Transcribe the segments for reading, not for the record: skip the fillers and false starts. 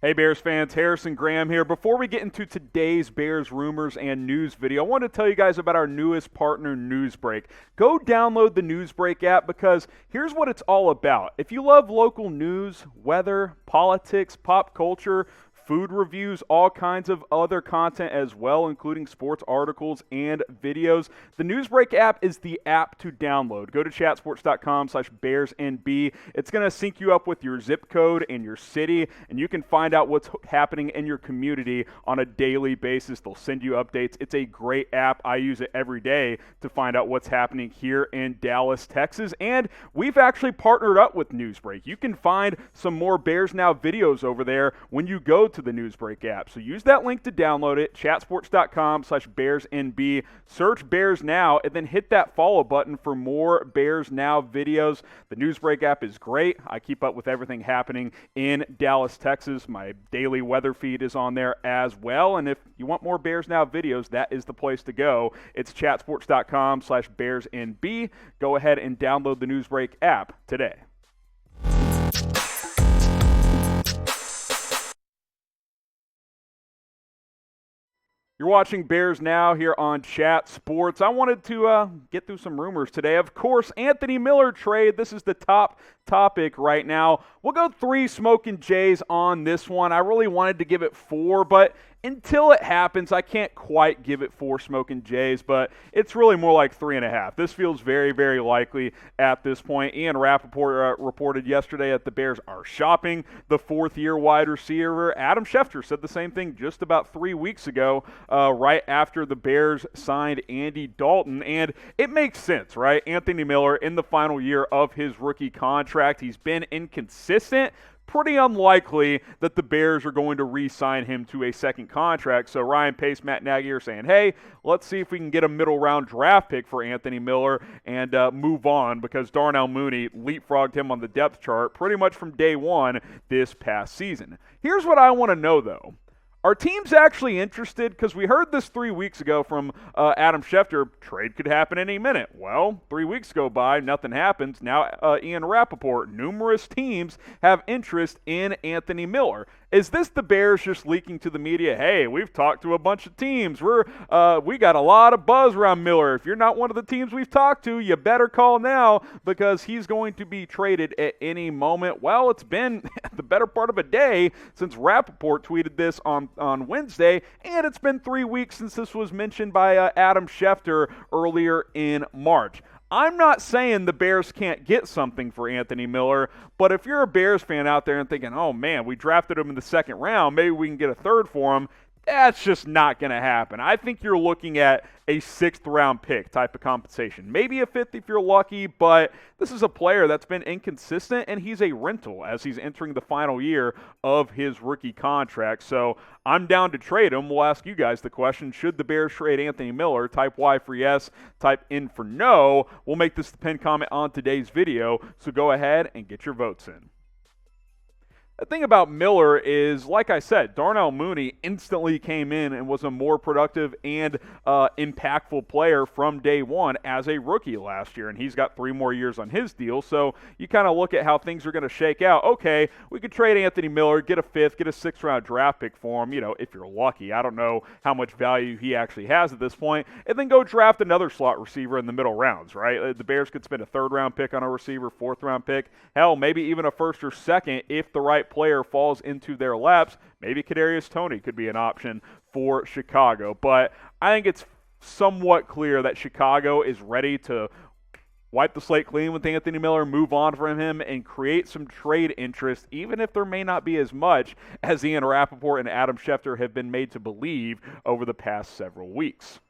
Hey Bears fans, Harrison Graham here. Before we get into today's Bears rumors and news video, I want to tell you guys about our newest partner, Newsbreak. Go download the Newsbreak app because here's what it's all about. If you love local news, weather, politics, pop culture, food reviews, all kinds of other content as well, including sports articles and videos, the Newsbreak app is the app to download. Go to chatsports.com/BearsNB. It's going to sync you up with your zip code and your city, and you can find out what's happening in your community on a daily basis. They'll send you updates. It's a great app. I use it every day to find out what's happening here in Dallas, Texas, and we've actually partnered up with Newsbreak. You can find some more Bears Now videos over there when you go to the Newsbreak app. So use that link to download it, chatsports.com/BearsNB. Search Bears Now and then hit that follow button for more Bears Now videos. The Newsbreak app is great. I keep up with everything happening in Dallas, Texas. My daily weather feed is on there as well. And if you want more Bears Now videos, that is the place to go. It's chatsports.com/BearsNB. Go ahead and download the Newsbreak app today. You're watching Bears Now here on Chat Sports. I wanted to get through some rumors today. Of course, Anthony Miller trade. This is the top topic right now. We'll go 3 smoking Jays on this one. I really wanted to give it 4, but until it happens, I can't quite give it 4 smoking Jays, but it's really more like 3.5. This feels very, very likely at this point. Ian Rapoport reported yesterday that the Bears are shopping the 4th-year wide receiver. Adam Schefter said the same thing just about 3 weeks ago, right after the Bears signed Andy Dalton, and it makes sense, right? Anthony Miller in the final year of his rookie contract. He's been inconsistent. Pretty unlikely that the Bears are going to re-sign him to a second contract. So Ryan Pace, Matt Nagy are saying, hey, let's see if we can get a middle-round draft pick for Anthony Miller and move on, because Darnell Mooney leapfrogged him on the depth chart pretty much from day one this past season. Here's what I want to know, though. Are teams actually interested? Because we heard this 3 weeks ago from Adam Schefter, trade could happen any minute. Well, 3 weeks go by, nothing happens. Now Ian Rapoport, numerous teams have interest in Anthony Miller. Is this the Bears just leaking to the media, hey, we've talked to a bunch of teams. We got a lot of buzz around Miller. If you're not one of the teams we've talked to, you better call now because he's going to be traded at any moment. Well, it's been the better part of a day since Rapoport tweeted this on Wednesday, and it's been 3 weeks since this was mentioned by Adam Schefter earlier in March. I'm not saying the Bears can't get something for Anthony Miller, but if you're a Bears fan out there and thinking, oh man, we drafted him in the second round, maybe we can get a third for him, that's just not going to happen. I think you're looking at a 6th-round pick type of compensation. Maybe a 5th if you're lucky, but this is a player that's been inconsistent, and he's a rental as he's entering the final year of his rookie contract. So I'm down to trade him. We'll ask you guys the question, should the Bears trade Anthony Miller? Type Y for yes, type N for no. We'll make this the pinned comment on today's video, so go ahead and get your votes in. The thing about Miller is, like I said, Darnell Mooney instantly came in and was a more productive and impactful player from day one as a rookie last year, and he's got 3 more years on his deal. So you kind of look at how things are going to shake out. Okay, we could trade Anthony Miller, get a 5th, get a 6th-round draft pick for him, if you're lucky. I don't know how much value he actually has at this point, and then go draft another slot receiver in the middle rounds, right? The Bears could spend a 3rd-round pick on a receiver, 4th-round pick, hell, maybe even a 1st or 2nd if the right player falls into their laps. Maybe Kadarius Toney could be an option for Chicago, but I think it's somewhat clear that Chicago is ready to wipe the slate clean with Anthony Miller, move on from him, and create some trade interest, even if there may not be as much as Ian Rapoport and Adam Schefter have been made to believe over the past several weeks.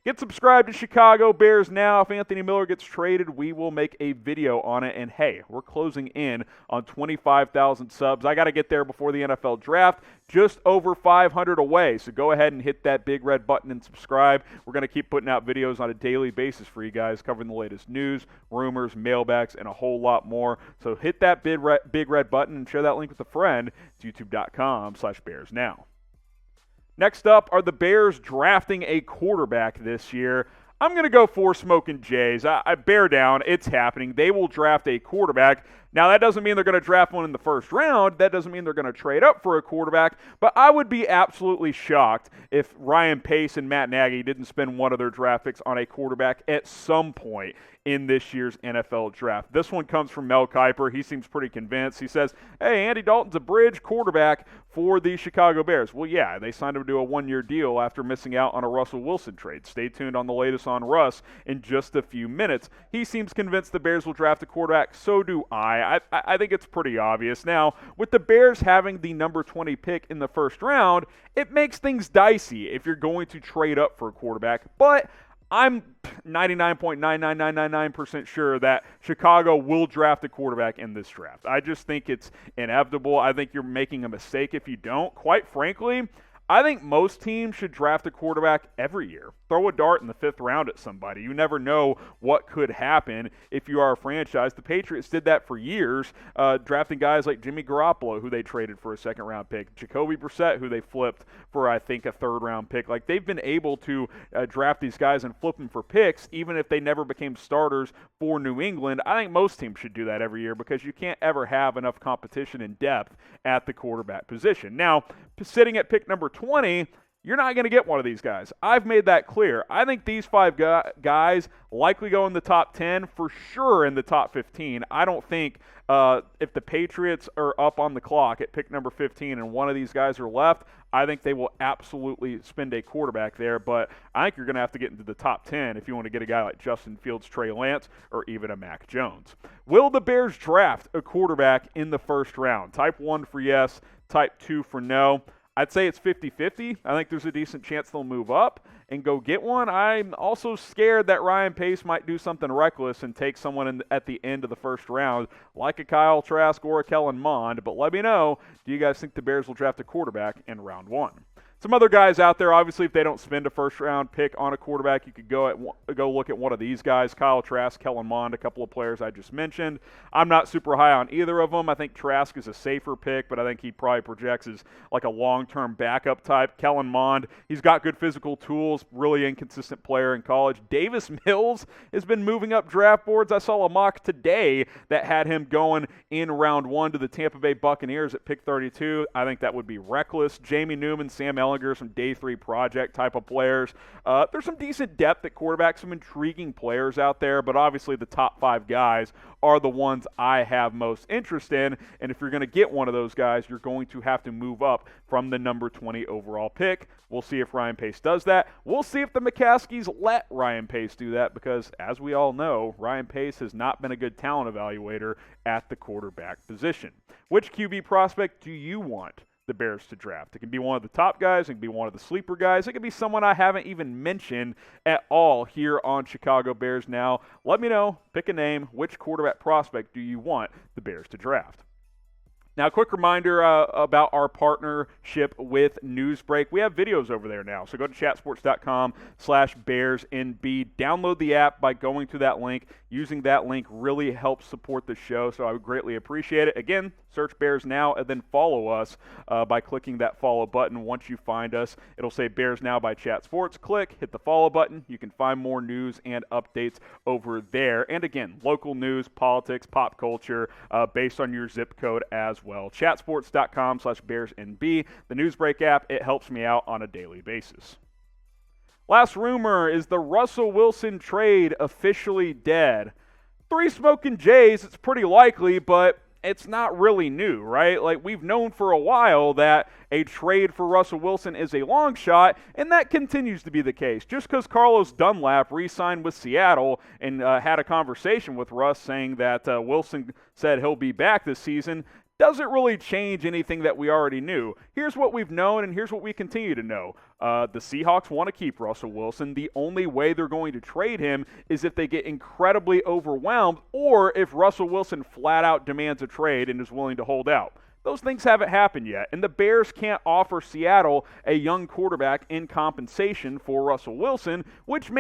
Get subscribed to Chicago Bears Now. If Anthony Miller gets traded, we will make a video on it. And hey, we're closing in on 25,000 subs. I got to get there before the NFL Draft. Just over 500 away. So go ahead and hit that big red button and subscribe. We're going to keep putting out videos on a daily basis for you guys, covering the latest news, rumors, mailbags, and a whole lot more. So hit that big red button and share that link with a friend. It's youtube.com/BearsNow. Next up are the Bears drafting a quarterback this year. I'm going to go for smoking Jays. I bear down. It's happening. They will draft a quarterback. Now, that doesn't mean they're going to draft one in the first round. That doesn't mean they're going to trade up for a quarterback. But I would be absolutely shocked if Ryan Pace and Matt Nagy didn't spend one of their draft picks on a quarterback at some point in this year's NFL draft. This one comes from Mel Kiper. He seems pretty convinced. He says, hey, Andy Dalton's a bridge quarterback for the Chicago Bears. Well, yeah, they signed him to a one-year deal after missing out on a Russell Wilson trade. Stay tuned on the latest on Russ in just a few minutes. He seems convinced the Bears will draft a quarterback. So do I. I think it's pretty obvious. Now, with the Bears having the number 20 pick in the first round, it makes things dicey if you're going to trade up for a quarterback. But I'm 99.99999% sure that Chicago will draft a quarterback in this draft. I just think it's inevitable. I think you're making a mistake if you don't. Quite frankly, I think most teams should draft a quarterback every year. Throw a dart in the 5th round at somebody. You never know what could happen if you are a franchise. The Patriots did that for years, drafting guys like Jimmy Garoppolo, who they traded for a 2nd-round pick, Jacoby Brissett, who they flipped for, I think, a 3rd-round pick. Like, they've been able to draft these guys and flip them for picks, even if they never became starters for New England. I think most teams should do that every year because you can't ever have enough competition and depth at the quarterback position. Now, sitting at pick number 20, you're not going to get one of these guys. I've made that clear. I think these 5 guys likely go in the top 10, for sure in the top 15. I don't think if the Patriots are up on the clock at pick number 15 and one of these guys are left, I think they will absolutely spend a quarterback there. But I think you're going to have to get into the top 10 if you want to get a guy like Justin Fields, Trey Lance, or even a Mac Jones. Will the Bears draft a quarterback in the first round? Type 1 for yes, type 2 for no. I'd say it's 50-50. I think there's a decent chance they'll move up and go get one. I'm also scared that Ryan Pace might do something reckless and take someone at the end of the first round, like a Kyle Trask or a Kellen Mond. But let me know, do you guys think the Bears will draft a quarterback in round 1? Some other guys out there, obviously, if they don't spend a first-round pick on a quarterback, you could go look at one of these guys, Kyle Trask, Kellen Mond, a couple of players I just mentioned. I'm not super high on either of them. I think Trask is a safer pick, but I think he probably projects as like a long-term backup type. Kellen Mond, he's got good physical tools, really inconsistent player in college. Davis Mills has been moving up draft boards. I saw a mock today that had him going in round 1 to the Tampa Bay Buccaneers at pick 32. I think that would be reckless. Jamie Newman, Sam Ellinger, some day 3 project type of players. There's some decent depth at quarterback, some intriguing players out there, but obviously the top 5 guys are the ones I have most interest in, and if you're going to get one of those guys, you're going to have to move up from the number 20 overall pick. We'll see if Ryan Pace does that. We'll see if the McCaskies let Ryan Pace do that because, as we all know, Ryan Pace has not been a good talent evaluator at the quarterback position. Which QB prospect do you want the Bears to draft? It can be one of the top guys. It can be one of the sleeper guys. It can be someone I haven't even mentioned at all here on Chicago Bears Now. Let me know. Pick a name. Which quarterback prospect do you want the Bears to draft? Now, a quick reminder about our partnership with Newsbreak. We have videos over there now, so go to chatsports.com/BearsNB. Download the app by going to that link. Using that link really helps support the show, so I would greatly appreciate it. Again, search Bears Now and then follow us by clicking that follow button. Once you find us, it'll say Bears Now by Chat Sports. Click, hit the follow button. You can find more news and updates over there. And again, local news, politics, pop culture, based on your zip code as well. Chatsports.com/BearsNB. The Newsbreak app, it helps me out on a daily basis. Last rumor is the Russell Wilson trade officially dead. 3 smoking Jays, it's pretty likely, but it's not really new, right? Like, we've known for a while that a trade for Russell Wilson is a long shot, and that continues to be the case. Just because Carlos Dunlap re-signed with Seattle and had a conversation with Russ saying that Wilson said he'll be back this season doesn't really change anything that we already knew. Here's what we've known, and here's what we continue to know. The Seahawks want to keep Russell Wilson. The only way they're going to trade him is if they get incredibly overwhelmed or if Russell Wilson flat out demands a trade and is willing to hold out. Those things haven't happened yet, and the Bears can't offer Seattle a young quarterback in compensation for Russell Wilson, which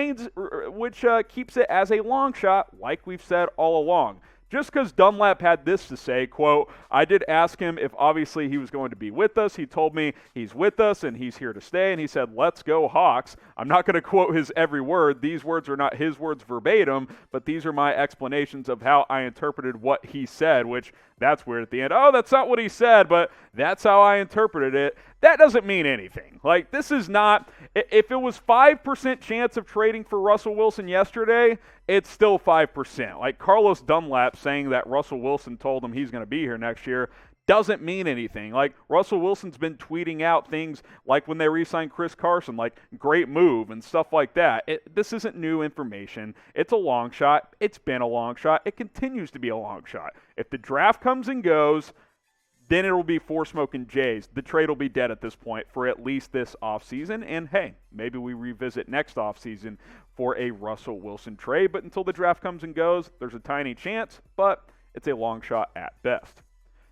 keeps it as a long shot, like we've said all along. Just because Dunlap had this to say, quote, "I did ask him if obviously he was going to be with us. He told me he's with us and he's here to stay, and he said, 'Let's go Hawks.' I'm not going to quote his every word. These words are not his words verbatim, but these are my explanations of how I interpreted what he said," which that's weird at the end. Oh, that's not what he said, but that's how I interpreted it. That doesn't mean anything. Like, this is not – if it was 5% chance of trading for Russell Wilson yesterday, it's still 5%. Like, Carlos Dunlap saying that Russell Wilson told him he's going to be here next year doesn't mean anything. Like, Russell Wilson's been tweeting out things like when they re-signed Chris Carson, like, great move and stuff like that. This isn't new information. It's a long shot. It's been a long shot. It continues to be a long shot. If the draft comes and goes, then it will be four smoking Jays. The trade will be dead at this point for at least this offseason. And, hey, maybe we revisit next offseason for a Russell Wilson trade. But until the draft comes and goes, there's a tiny chance, but it's a long shot at best.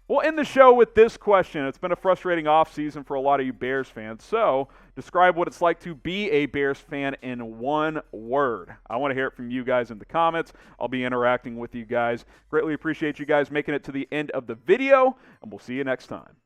We'll end the show with this question. It's been a frustrating offseason for a lot of you Bears fans. So, describe what it's like to be a Bears fan in one word. I want to hear it from you guys in the comments. I'll be interacting with you guys. Greatly appreciate you guys making it to the end of the video, and we'll see you next time.